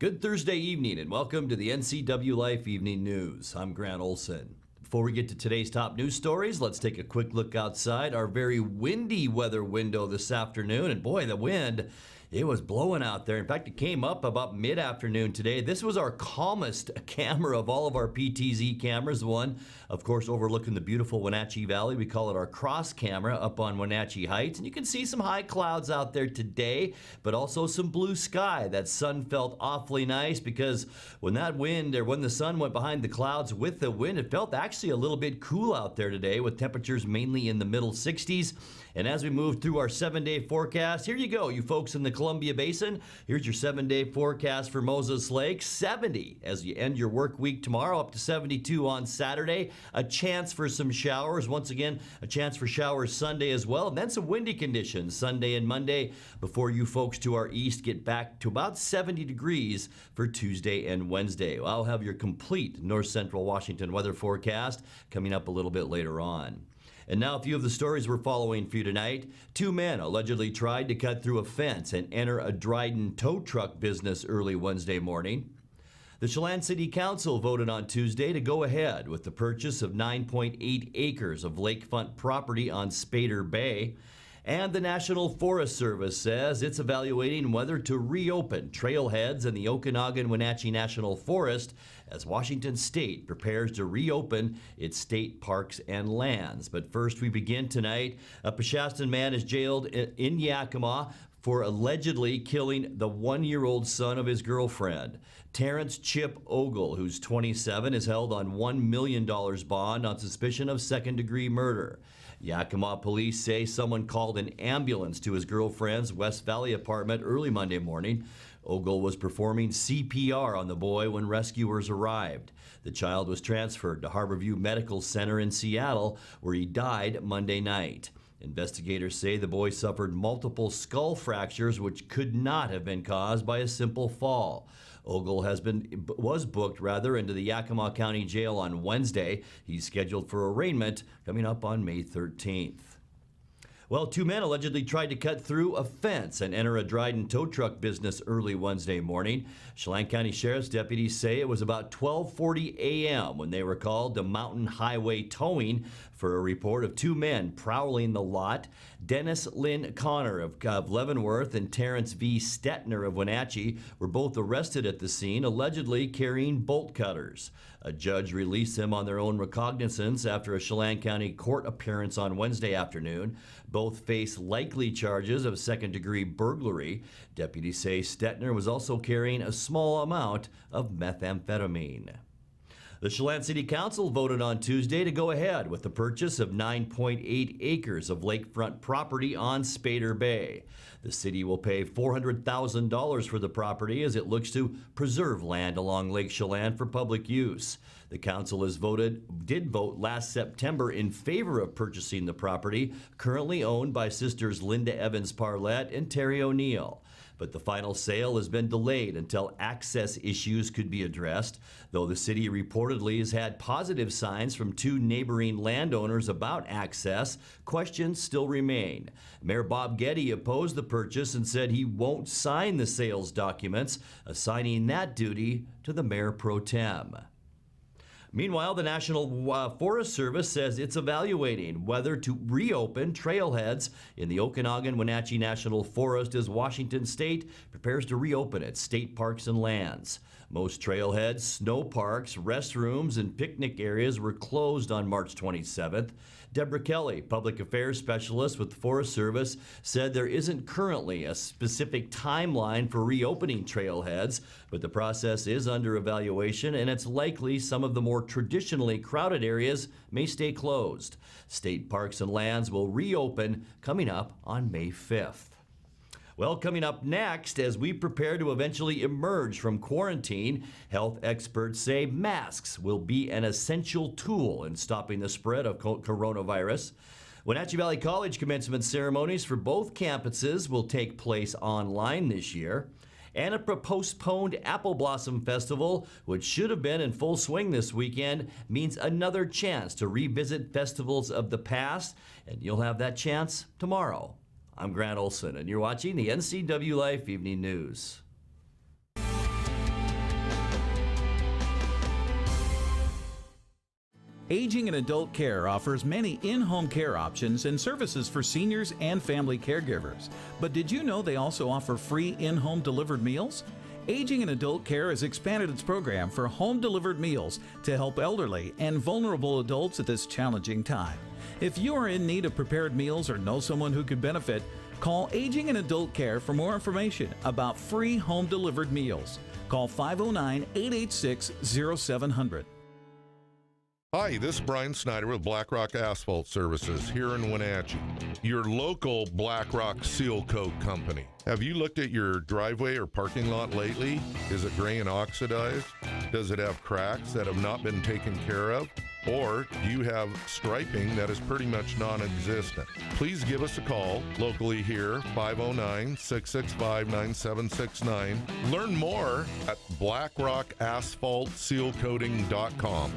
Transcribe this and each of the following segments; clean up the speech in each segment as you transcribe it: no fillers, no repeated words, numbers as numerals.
Good Thursday evening and welcome to the NCWLIFE Evening News. I'm Grant Olson. Before we get to today's top news stories, let's take a quick look outside our very windy weather window this afternoon. And boy, the wind, it was blowing out there. In fact, it came up about mid-afternoon today. This was our calmest camera of all of our PTZ cameras. One, of course, overlooking the beautiful Wenatchee Valley. We call it our cross camera up on Wenatchee Heights. And you can see some high clouds out there today, but also some blue sky. That sun felt awfully nice because when that wind, or when the sun went behind the clouds with the wind, it felt actually a little bit cool out there today with temperatures mainly in the middle 60s. And as we move through our 7-day forecast, here you go, you folks in the Columbia Basin. Here's your 7-day forecast for Moses Lake. 70 as you end your work week tomorrow, up to 72 on Saturday. A chance for some showers. Once again, a chance for showers Sunday as well. And then some windy conditions Sunday and Monday before you folks to our east get back to about 70 degrees for Tuesday and Wednesday. I'll have your complete north central Washington weather forecast coming up a little bit later on. And now a few of the stories we're following for you tonight. 2 men allegedly tried to cut through a fence and enter a Dryden tow truck business early Wednesday morning. The Chelan City Council voted on Tuesday to go ahead with the purchase of 9.8 acres of lakefront property on Spader Bay. And the National Forest Service says it's evaluating whether to reopen trailheads in the Okanagan-Wenatchee National Forest as Washington State prepares to reopen its state parks and lands. But first, we begin tonight. A Peshastan man is jailed in Yakima for allegedly killing the 1-year-old son of his girlfriend. Terrence Chip Ogle, who's 27, is held on $1 million bond on suspicion of second-degree murder. Yakima police say someone called an ambulance to his girlfriend's West Valley apartment early Monday morning. Ogle was performing CPR on the boy when rescuers arrived. The child was transferred to Harborview Medical Center in Seattle, where he died Monday night. Investigators say the boy suffered multiple skull fractures which could not have been caused by a simple fall. Ogle was booked into the Yakima County Jail on Wednesday. He's scheduled for arraignment coming up on May 13th. Well, 2 men allegedly tried to cut through a fence and enter a Dryden tow truck business early Wednesday morning. Chelan County Sheriff's deputies say it was about 12:40 a.m. when they were called to Mountain Highway Towing for a report of 2 men prowling the lot. Dennis Lynn Connor of Leavenworth and Terrence V. Stetner of Wenatchee were both arrested at the scene, allegedly carrying bolt cutters. A judge released them on their own recognizance after a Chelan County court appearance on Wednesday afternoon. Both face likely charges of second-degree burglary. Deputies say Stetner was also carrying a small amount of methamphetamine. The Chelan City Council voted on Tuesday to go ahead with the purchase of 9.8 acres of lakefront property on Spader Bay. The city will pay $400,000 for the property as it looks to preserve land along Lake Chelan for public use. The council did vote last September in favor of purchasing the property, currently owned by sisters Linda Evans Parlett and Terry O'Neill. But the final sale has been delayed until access issues could be addressed, though the city reportedly has had positive signs from 2 neighboring landowners about access. Questions still remain. Mayor Bob Getty opposed the purchase and said he won't sign the sales documents, assigning that duty to the mayor pro tem. Meanwhile, the National Forest Service says it's evaluating whether to reopen trailheads in the Okanagan-Wenatchee National Forest as Washington State prepares to reopen its state parks and lands. Most trailheads, snow parks, restrooms, and picnic areas were closed on March 27th. Deborah Kelly, public affairs specialist with the Forest Service, said there isn't currently a specific timeline for reopening trailheads, but the process is under evaluation and it's likely some of the more traditionally crowded areas may stay closed. State parks and lands will reopen coming up on May 5th. Well, coming up next, as we prepare to eventually emerge from quarantine, health experts say masks will be an essential tool in stopping the spread of coronavirus. Wenatchee Valley College commencement ceremonies for both campuses will take place online this year. And a postponed Apple Blossom Festival, which should have been in full swing this weekend, means another chance to revisit festivals of the past, and you'll have that chance tomorrow. I'm Grant Olson, and you're watching the NCWLIFE Evening News. Aging and Adult Care offers many in-home care options and services for seniors and family caregivers. But did you know they also offer free in-home delivered meals? Aging and Adult Care has expanded its program for home-delivered meals to help elderly and vulnerable adults at this challenging time. If you are in need of prepared meals or know someone who could benefit, call Aging and Adult Care for more information about free home-delivered meals. Call 509-886-0700. Hi, this is Brian Snyder with BlackRock Asphalt Services here in Wenatchee, your local BlackRock seal coat company. Have you looked at your driveway or parking lot lately? Is it gray and oxidized? Does it have cracks that have not been taken care of? Or do you have striping that is pretty much non-existent? Please give us a call locally here, 509-665-9769. Learn more at blackrockasphaltsealcoating.com.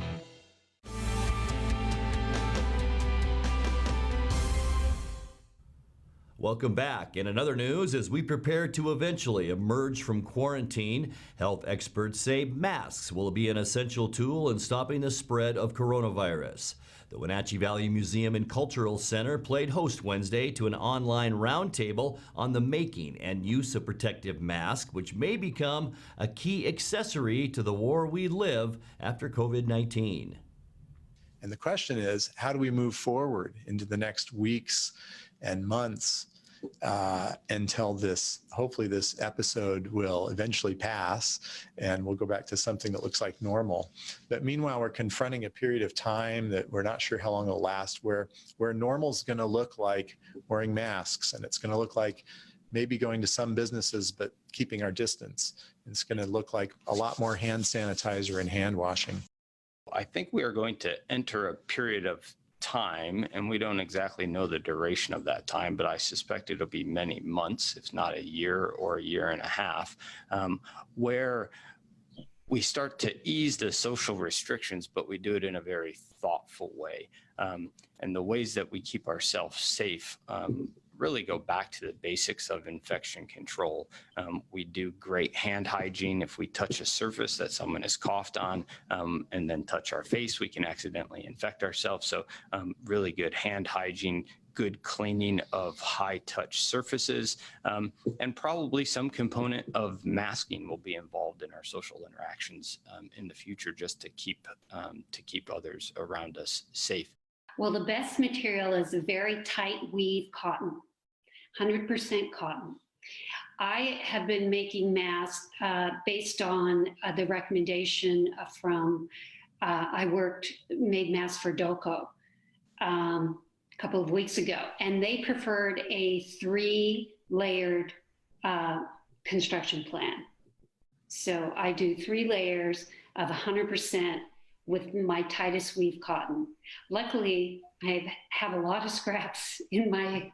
Welcome back. In another news, as we prepare to eventually emerge from quarantine, health experts say masks will be an essential tool in stopping the spread of coronavirus. The Wenatchee Valley Museum and Cultural Center played host Wednesday to an online roundtable on the making and use of protective masks, which may become a key accessory to the war we live after COVID-19. And the question is, how do we move forward into the next weeks and months until hopefully this episode will eventually pass and we'll go back to something that looks like normal. But meanwhile, we're confronting a period of time that we're not sure how long it'll last, where normal is going to look like wearing masks, and it's going to look like maybe going to some businesses but keeping our distance. It's going to look like a lot more hand sanitizer and hand washing. I think we are going to enter a period of time, and we don't exactly know the duration of that time, but I suspect it'll be many months, if not a year or a year and a half, where we start to ease the social restrictions, but we do it in a very thoughtful way. And the ways that we keep ourselves safe really go back to the basics of infection control. We do great hand hygiene. If we touch a surface that someone has coughed on and then touch our face, we can accidentally infect ourselves. So really good hand hygiene, good cleaning of high touch surfaces, and probably some component of masking will be involved in our social interactions in the future, just to keep others around us safe. Well, the best material is a very tight weave cotton, 100% cotton. I have been making masks based on the recommendation from, I made masks for DOCO a couple of weeks ago, and they preferred a 3-layered construction plan. So I do 3 layers of 100% with my tightest weave cotton. Luckily, I have a lot of scraps in my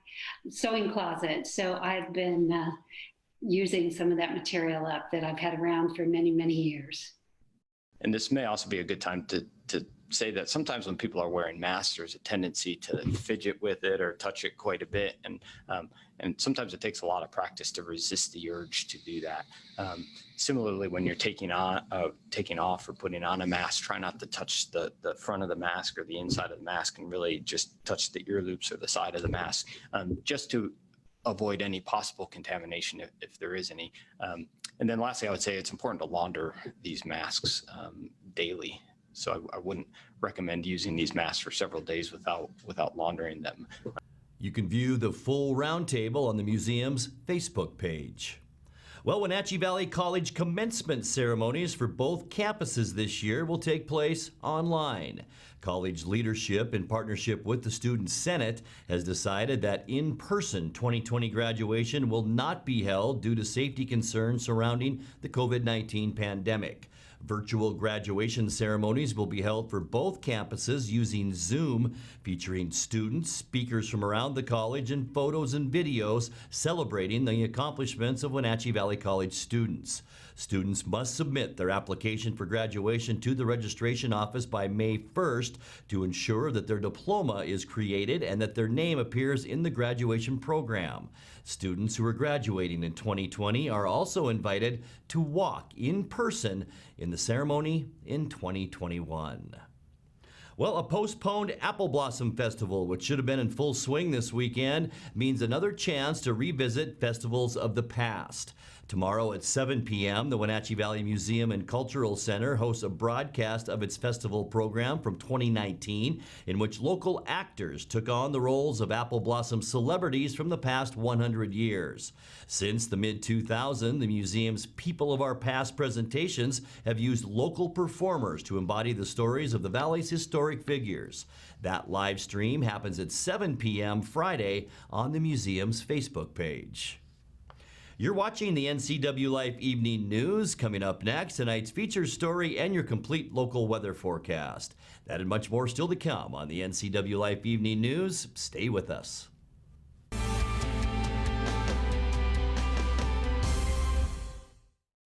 sewing closet, so I've been using some of that material up that I've had around for many, many years. And this may also be a good time to say that sometimes when people are wearing masks, there's a tendency to fidget with it or touch it quite a bit. And sometimes it takes a lot of practice to resist the urge to do that. Similarly, when you're taking off or putting on a mask, try not to touch the front of the mask or the inside of the mask, and really just touch the ear loops or the side of the mask, just to avoid any possible contamination if there is any. And then lastly, I would say it's important to launder these masks daily. So I wouldn't recommend using these masks for several days without laundering them. You can view the full roundtable on the museum's Facebook page. Well, Wenatchee Valley College commencement ceremonies for both campuses this year will take place online. College leadership, in partnership with the Student Senate, has decided that in-person 2020 graduation will not be held due to safety concerns surrounding the COVID-19 pandemic. Virtual graduation ceremonies will be held for both campuses using Zoom, featuring students, speakers from around the college, and photos and videos celebrating the accomplishments of Wenatchee Valley College students. Students must submit their application for graduation to the registration office by May 1st to ensure that their diploma is created and that their name appears in the graduation program. Students who are graduating in 2020 are also invited to walk in person in the ceremony in 2021. Well, a postponed Apple Blossom Festival, which should have been in full swing this weekend, means another chance to revisit festivals of the past. Tomorrow at 7 p.m., the Wenatchee Valley Museum and Cultural Center hosts a broadcast of its festival program from 2019, in which local actors took on the roles of Apple Blossom celebrities from the past 100 years. Since the mid-2000s, the museum's People of Our Past presentations have used local performers to embody the stories of the Valley's historic figures. That live stream happens at 7 p.m. Friday on the museum's Facebook page. You're watching the NCWLIFE Evening News. Coming up next, tonight's feature story and your complete local weather forecast. That and much more still to come on the NCWLIFE Evening News. Stay with us.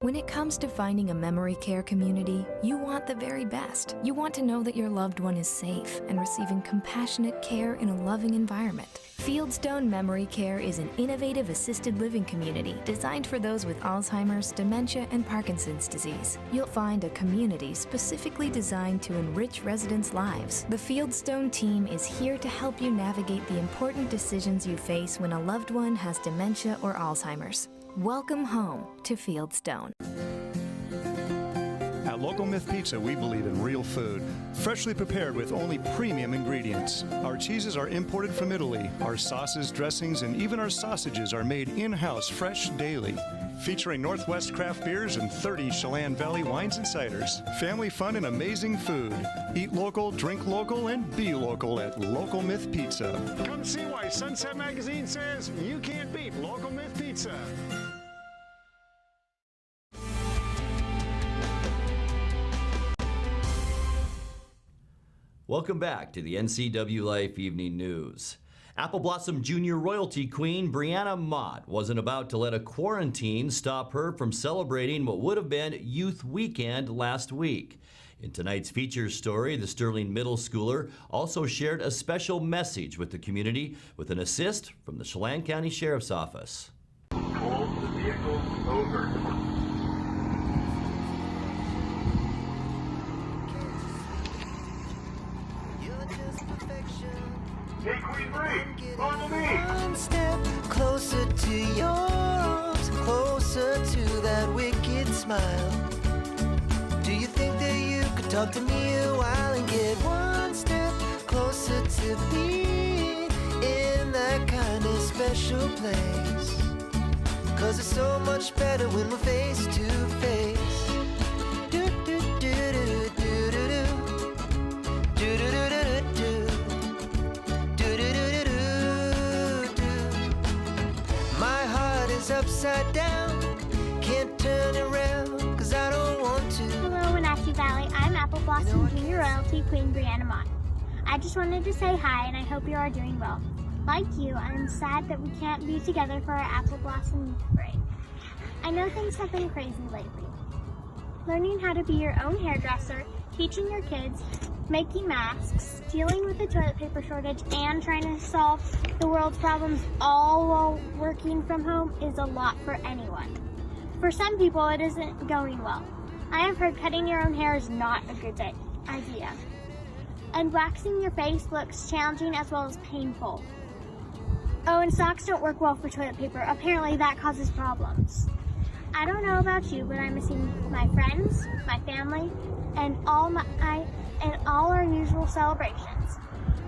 When it comes to finding a memory care community, you want the very best. You want to know that your loved one is safe and receiving compassionate care in a loving environment. Fieldstone Memory Care is an innovative assisted living community designed for those with Alzheimer's, dementia, and Parkinson's disease. You'll find a community specifically designed to enrich residents' lives. The Fieldstone team is here to help you navigate the important decisions you face when a loved one has dementia or Alzheimer's. Welcome home to Fieldstone. At Local Myth Pizza, we believe in real food, freshly prepared with only premium ingredients. Our cheeses are imported from Italy. Our sauces, dressings, and even our sausages are made in-house fresh daily. Featuring Northwest craft beers and 30 Chelan Valley wines and ciders. Family fun and amazing food. Eat local, drink local, and be local at Local Myth Pizza. Come see why Sunset Magazine says you can't beat Local Myth Pizza. Welcome back to the NCWLIFE Evening News. Apple Blossom Junior royalty queen Brianna Mott wasn't about to let a quarantine stop her from celebrating what would have been Youth Weekend last week. In tonight's feature story, the Sterling Middle Schooler also shared a special message with the community with an assist from the Chelan County Sheriff's Office. Pull the vehicle over. Hey, Queen Bree, on to me! One step closer to your arms, closer to that wicked smile. Do you think that you could talk to me a while and get one step closer to being in that kind of special place? 'Cause it's so much better when we're face to face. Do do do do do do do do do do do. Upside down, can't turn around, 'cause I don't want to. Hello, Wenatchee Valley. I'm Apple Blossom Junior Royalty Queen Brianna Mott. I just wanted to say hi, and I hope you are doing well. Like you, I'm sad that we can't be together for our Apple Blossom Parade. I know things have been crazy lately. Learning how to be your own hairdresser, teaching your kids, making masks, dealing with the toilet paper shortage, and trying to solve the world's problems all while working from home is a lot for anyone. For some people, it isn't going well. I have heard cutting your own hair is not a good idea. And waxing your face looks challenging as well as painful. Oh, and socks don't work well for toilet paper. Apparently that causes problems. I don't know about you, but I'm missing my friends, my family, and all our usual celebrations.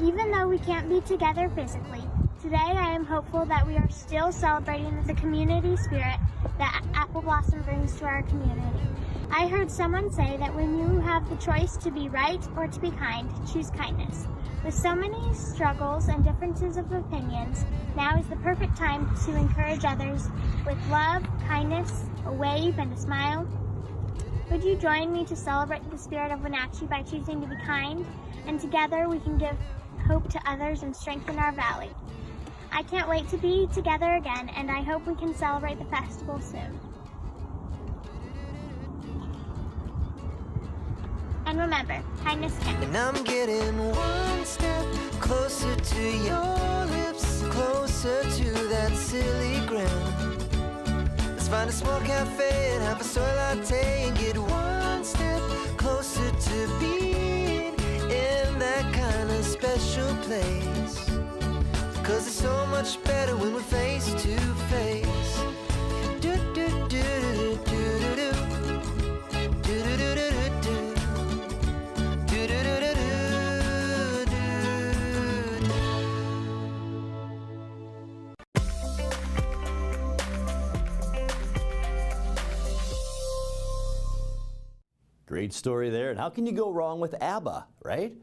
Even though we can't be together physically, today I am hopeful that we are still celebrating the community spirit that Apple Blossom brings to our community. I heard someone say that when you have the choice to be right or to be kind, choose kindness. With so many struggles and differences of opinions, now is the perfect time to encourage others with love, kindness, a wave, and a smile. Would you join me to celebrate the spirit of Wenatchee by choosing to be kind? And together we can give hope to others and strengthen our valley. I can't wait to be together again, and I hope we can celebrate the festival soon. And remember, kindness counts. And I'm getting one step closer to your lips, closer to that silly ground. Let's find a small cafe and have a soy latte and get one step closer to being in that 'cause it's so much better when we're face to face. Do do do do do do do. Do do do do do. Do do do do do. Great story there. And how can you go wrong with ABBA, right?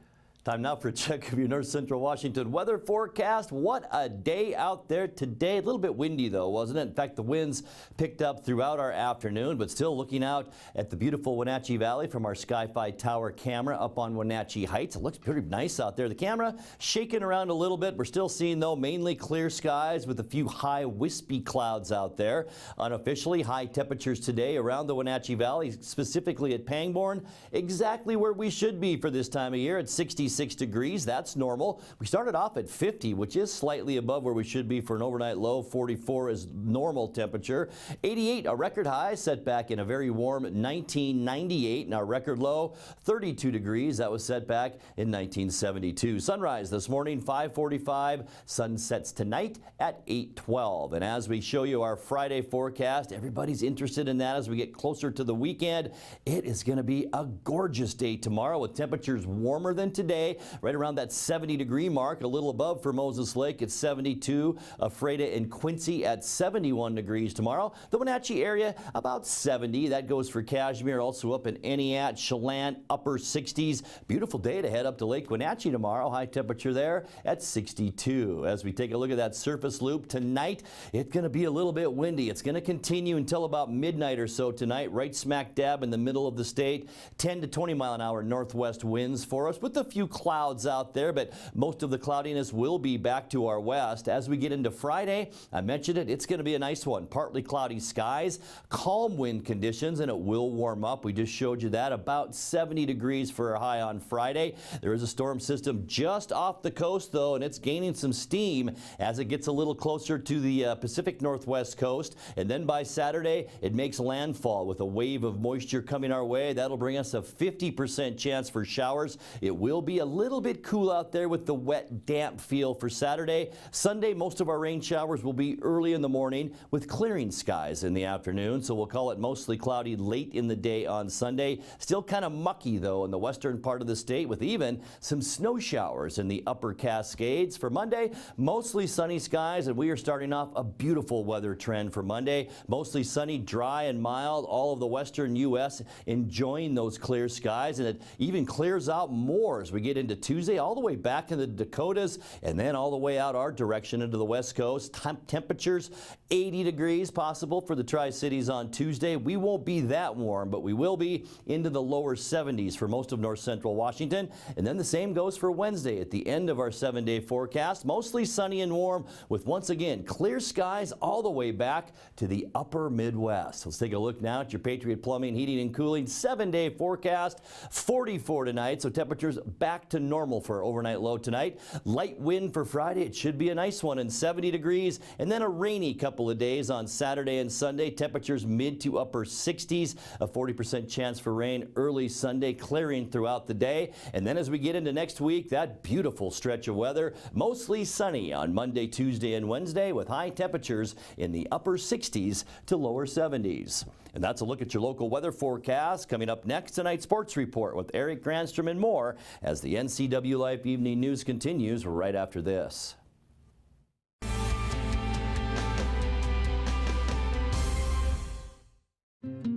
Time now for a check of your North Central Washington weather forecast. What a day out there today. A little bit windy though, wasn't it? In fact, the winds picked up throughout our afternoon, but still looking out at the beautiful Wenatchee Valley from our Sky-Fi Tower camera up on Wenatchee Heights. It looks pretty nice out there. The camera shaking around a little bit. We're still seeing though mainly clear skies with a few high wispy clouds out there. Unofficially, high temperatures today around the Wenatchee Valley, specifically at Pangbourne, exactly where we should be for this time of year at 66 degrees. That's normal. We started off at 50, which is slightly above where we should be for an overnight low. 44 is normal temperature. 88, a record high, set back in a very warm 1998, and our record low, 32 degrees. That was set back in 1972. Sunrise this morning, 5:45. Sun sets tonight at 8:12. And as we show you our Friday forecast, everybody's interested in that as we get closer to the weekend. It is going to be a gorgeous day tomorrow with temperatures warmer than today, right around that 70-degree mark, a little above for Moses Lake at 72, Ephrata and Quincy at 71 degrees tomorrow. The Wenatchee area about 70. That goes for Cashmere, also up in Eniat, Chelan, upper 60s. Beautiful day to head up to Lake Wenatchee tomorrow. High temperature there at 62. As we take a look at that surface loop tonight, it's going to be a little bit windy. It's going to continue until about midnight or so tonight, right smack dab in the middle of the state. 10 to 20 mile an hour northwest winds for us with a few clouds out there, but most of the cloudiness will be back to our west. As we get into Friday, I mentioned it, it's going to be a nice one. Partly cloudy skies, calm wind conditions, and it will warm up. We just showed you that. About 70 degrees for a high on Friday. There is a storm system just off the coast, though, and it's gaining some steam as it gets a little closer to the Pacific Northwest coast. And then by Saturday, it makes landfall with a wave of moisture coming our way. That'll bring us a 50% chance for showers. It will be a little bit cool out there with the wet, damp feel for Saturday. Sunday, most of our rain showers will be early in the morning with clearing skies in the afternoon, so we'll call it mostly cloudy late in the day on Sunday. Still kind of mucky, though, in the western part of the state with even some snow showers in the upper Cascades. For Monday, mostly sunny skies, and we are starting off a beautiful weather trend for Monday. Mostly sunny, dry, and mild. All of the western U.S. enjoying those clear skies, and it even clears out more as we get into Tuesday, all the way back in the Dakotas, and then all the way out our direction into the west coast. Temperatures 80 degrees possible for the Tri-Cities on Tuesday. We won't be that warm, but we will be into the lower 70s for most of north central Washington. And then the same goes for Wednesday at the end of our 7-day forecast. Mostly sunny and warm with, once again, clear skies all the way back to the upper Midwest. Let's take a look now at your Patriot Plumbing, Heating, and Cooling 7-day forecast. 44 tonight, so temperatures back to normal for our overnight low tonight. Light wind for Friday. It should be a nice one, and 70 degrees. And then a rainy couple of days on Saturday and Sunday. Temperatures mid to upper 60s. A 40% chance for rain early Sunday, clearing throughout the day. And then as we get into next week, that beautiful stretch of weather. Mostly sunny on Monday, Tuesday, and Wednesday with high temperatures in the upper 60s to lower 70s. And that's a look at your local weather forecast. Coming up next, tonight's sports report with Eric Granstrom and more as the NCWLIFE Evening News continues right after this.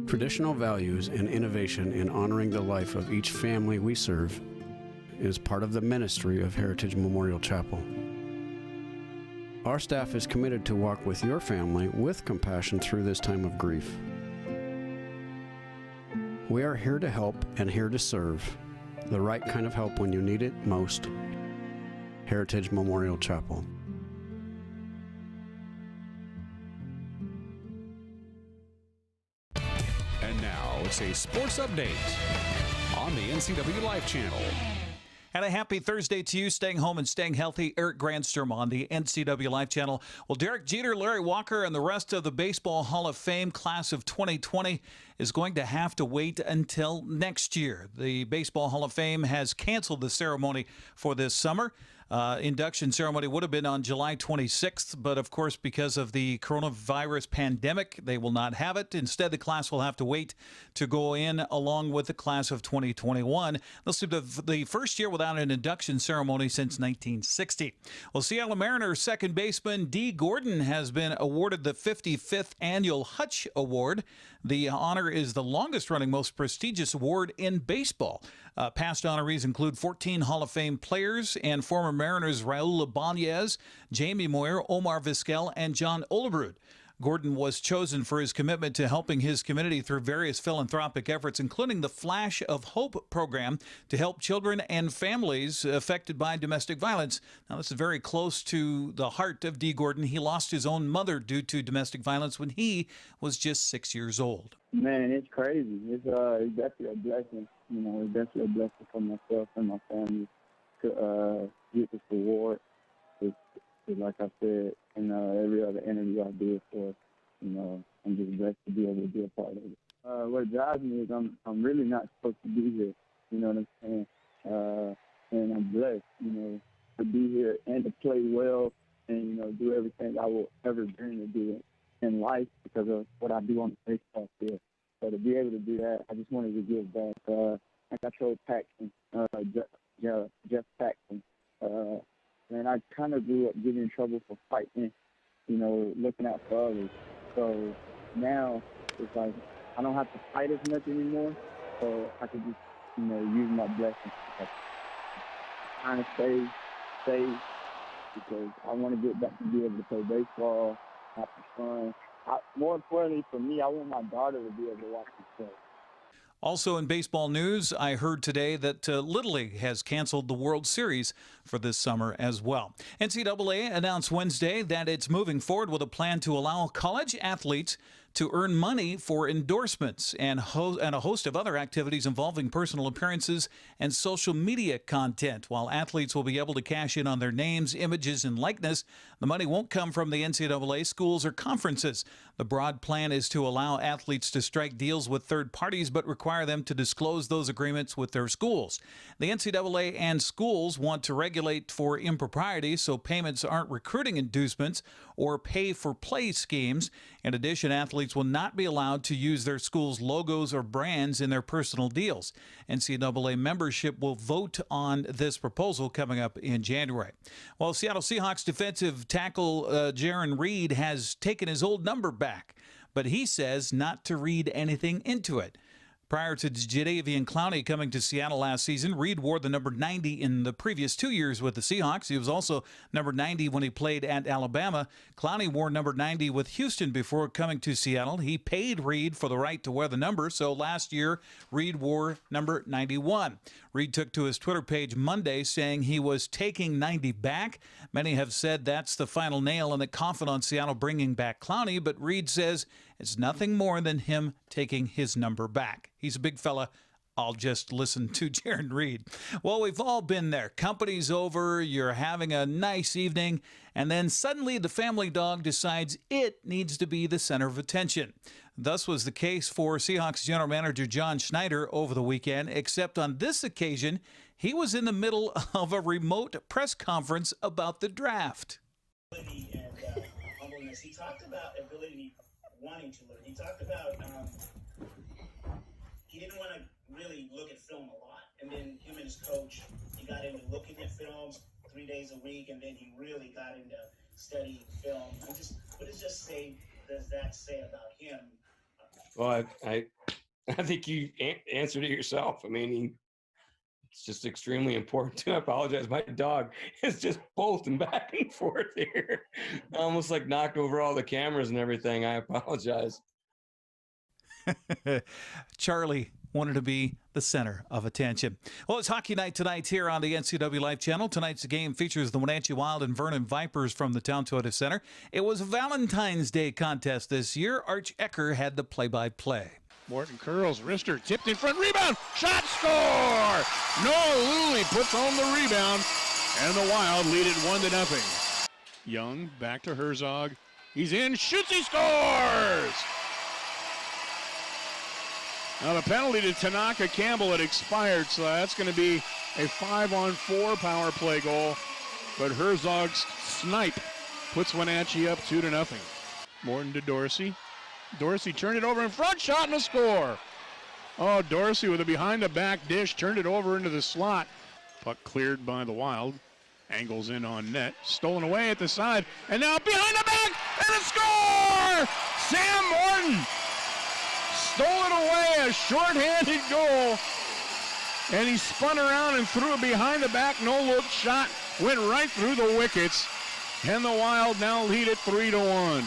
Traditional values and innovation in honoring the life of each family we serve is part of the ministry of Heritage Memorial Chapel. Our staff is committed to walk with your family with compassion through this time of grief. We are here to help and here to serve, the right kind of help when you need it most. Heritage Memorial Chapel. And now it's a sports update on the NCWLIFE channel. And a happy Thursday to you, staying home and staying healthy. Eric Granstrom on the NCWLIFE channel. Well, Derek Jeter, Larry Walker, and the rest of the Baseball Hall of Fame class of 2020 is going to have to wait until next year. The Baseball Hall of Fame has canceled the ceremony for this summer. Induction ceremony would have been on July 26th, but of course, because of the coronavirus pandemic, they will not have it. Instead, the class will have to wait to go in along with the class of 2021. This will be the first year without an induction ceremony since 1960. Well, Seattle Mariners second baseman Dee Gordon has been awarded the 55th Annual Hutch Award. The honor is the longest-running, most prestigious award in baseball. Past honorees include 14 Hall of Fame players and former Mariners Raul Ibanez, Jamie Moyer, Omar Vizquel, and John Olabrud. Gordon was chosen for his commitment to helping his community through various philanthropic efforts, including the Flash of Hope program to help children and families affected by domestic violence. Now, this is very close to the heart of Dee Gordon. He lost his own mother due to domestic violence when he was just 6 years old. Man, it's crazy. It's definitely a blessing. You know, it's definitely a blessing for myself and my family to get this award. It's like I said in every other interview I did for, you know, I'm just blessed to be able to be a part of it. What drives me is I'm really not supposed to be here. You know what I'm saying? And I'm blessed, you know, to be here and to play well and, you know, do everything I will ever dream to do in life because of what I do on the baseball field. So to be able to do that, I just wanted to give back. Like I told Paxton, Jeff Paxton, and I kind of grew up getting in trouble for fighting, you know, looking out for others. So now it's like I don't have to fight as much anymore, so I can just, you know, use my blessings to kind of stay safe because I want to get back to be able to play baseball, have fun. More importantly for me, I want my daughter to be able to watch the show. Also in baseball news, I heard today that Little League has canceled the World Series for this summer as well. NCAA announced Wednesday that it's moving forward with a plan to allow college athletes to earn money for endorsements and a host of other activities involving personal appearances and social media content. While athletes will be able to cash in on their names, images, and likeness, the money won't come from the NCAA, schools, or conferences. The broad plan is to allow athletes to strike deals with third parties, but require them to disclose those agreements with their schools. The NCAA and schools want to regulate for impropriety so payments aren't recruiting inducements or pay-for-play schemes. In addition, athletes will not be allowed to use their school's logos or brands in their personal deals. NCAA membership will vote on this proposal coming up in January. Well, Seattle Seahawks defensive tackle Jarran Reed has taken his old number back, but he says not to read anything into it. Prior to Jadeveon Clowney coming to Seattle last season, Reed wore the number 90 in the previous 2 years with the Seahawks. He was also number 90 when he played at Alabama. Clowney wore number 90 with Houston before coming to Seattle. He paid Reed for the right to wear the number, so last year Reed wore number 91. Reed took to his Twitter page Monday saying he was taking 90 back. Many have said that's the final nail in the coffin on Seattle bringing back Clowney, but Reed says it's nothing more than him taking his number back. He's a big fella. I'll just listen to Jarran Reed. Well, we've all been there. Company's over, you're having a nice evening, and then suddenly the family dog decides it needs to be the center of attention. Thus was the case for Seahawks general manager John Schneider over the weekend, except on this occasion, he was in the middle of a remote press conference about the draft. And humbleness. He talked about ability, wanting to learn. He talked about he didn't want to really look at film a lot. And then him and his coach, he got into looking at films 3 days a week, and then he really got into studying film. What does that say about him? Well, I think you answered it yourself. I mean, it's just extremely important to. I apologize. My dog is just bolting back and forth here. Almost like knocked over all the cameras and everything. I apologize. Charlie wanted to be the center of attention. Well, it's hockey night tonight here on the NCWLIFE channel. Tonight's game features the Wenatchee Wild and Vernon Vipers from the Town Toyota Center. It was a Valentine's Day contest this year. Arch Ecker had the play-by-play. Morton curls, wrister, tipped in front, rebound, shot, score! Noah Luley puts on the rebound, and the Wild lead it 1-0. Young, back to Herzog. He's in, shoots, he scores! Now the penalty to Tanaka Campbell had expired, so that's going to be a 5-on-4 power play goal. but Herzog's snipe puts Wenatchee up 2-0. Morton to Dorsey. Dorsey turned it over in front, shot and a score. Oh, Dorsey with a behind-the-back dish, turned it over into the slot. Puck cleared by the Wild. Angles in on net. Stolen away at the side. And now behind the back, and a score! Sam Morton stole it away, a short-handed goal. And he spun around and threw a behind-the-back no-look shot. Went right through the wickets. And the Wild now lead it 3-1.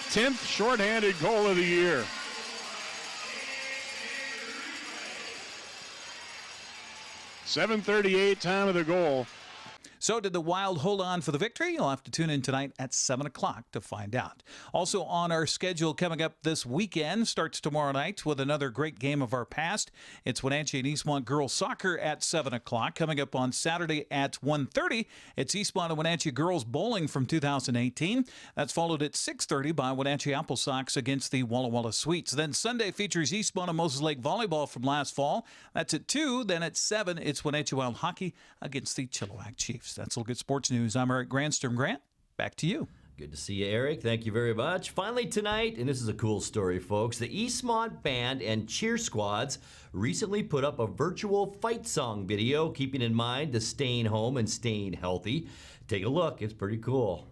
10th short-handed goal of the year. .738 time of the goal. So did the Wild hold on for the victory? You'll have to tune in tonight at 7 o'clock to find out. Also on our schedule coming up this weekend, starts tomorrow night with another great game of our past. It's Wenatchee and Eastmont girls soccer at 7 o'clock. Coming up on Saturday at 1:30, it's Eastmont and Wenatchee girls bowling from 2018. That's followed at 6:30 by Wenatchee Apple Sox against the Walla Walla Sweets. Then Sunday features Eastmont and Moses Lake volleyball from last fall. That's at 2. Then at 7, it's Wenatchee Wild hockey against the Chilliwack Chiefs. That's all good sports news. I'm Eric Granstrom. Grant, back to you. Good to see you, Eric. Thank you very much. Finally tonight, and this is a cool story, folks, the Eastmont Band and Cheer Squads recently put up a virtual fight song video, keeping in mind the staying home and staying healthy. Take a look. It's pretty cool.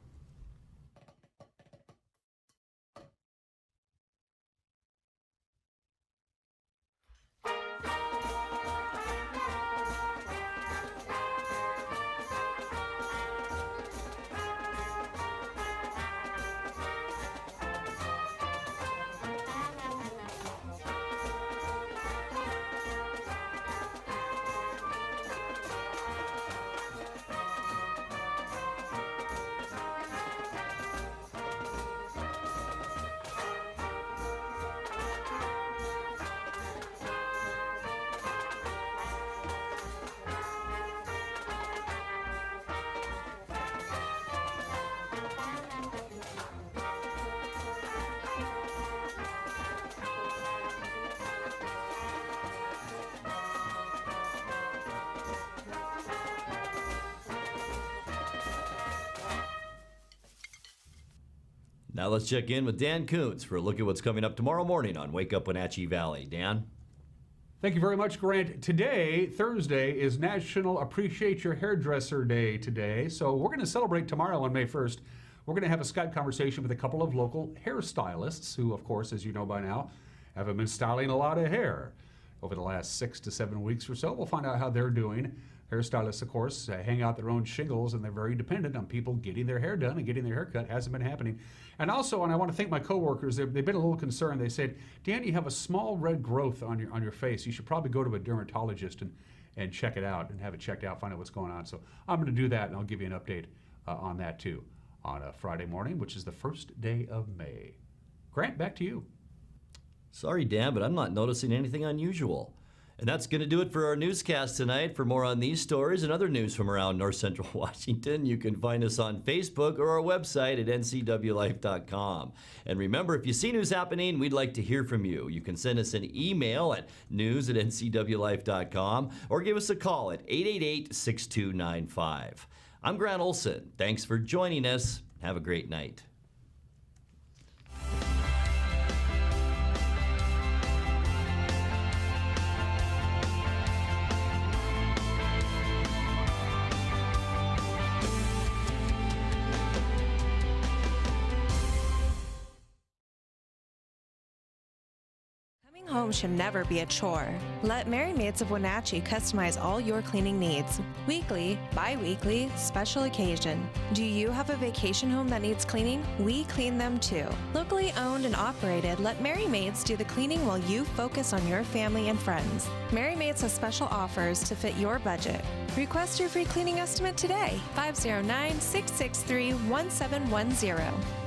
Now let's check in with Dan Kuntz for a look at what's coming up tomorrow morning on Wake Up Wenatchee Valley. Dan? Thank you very much, Grant. Today, Thursday, is National Appreciate Your Hairdresser Day today. So we're going to celebrate tomorrow on May 1st. We're going to have a Skype conversation with a couple of local hairstylists who, of course, as you know by now, have been styling a lot of hair over the last 6 to 7 weeks or so. We'll find out how they're doing. Hairstylists, of course, hang out their own shingles, and they're very dependent on people getting their hair done and getting their hair cut. Hasn't been happening. And also, and I want to thank my coworkers, they've been a little concerned. They said, Dan, you have a small red growth on your face. You should probably go to a dermatologist and check it out and have it checked out, find out what's going on. So I'm going to do that, and I'll give you an update on that, too, on a Friday morning, which is the first day of May. Grant, back to you. Sorry, Dan, but I'm not noticing anything unusual. And that's going to do it for our newscast tonight. For more on these stories and other news from around North Central Washington, you can find us on Facebook or our website at ncwlife.com. And remember, if you see news happening, we'd like to hear from you. You can send us an email at news@ncwlife.com or give us a call at 888-6295. I'm Grant Olson. Thanks for joining us. Have a great night. Home should never be a chore. Let Merry Maids of Wenatchee customize all your cleaning needs. Weekly, bi-weekly, special occasion. Do you have a vacation home that needs cleaning? We clean them too. Locally owned and operated, let Merry Maids do the cleaning while you focus on your family and friends. Merry Maids has special offers to fit your budget. Request your free cleaning estimate today. 509-663-1710.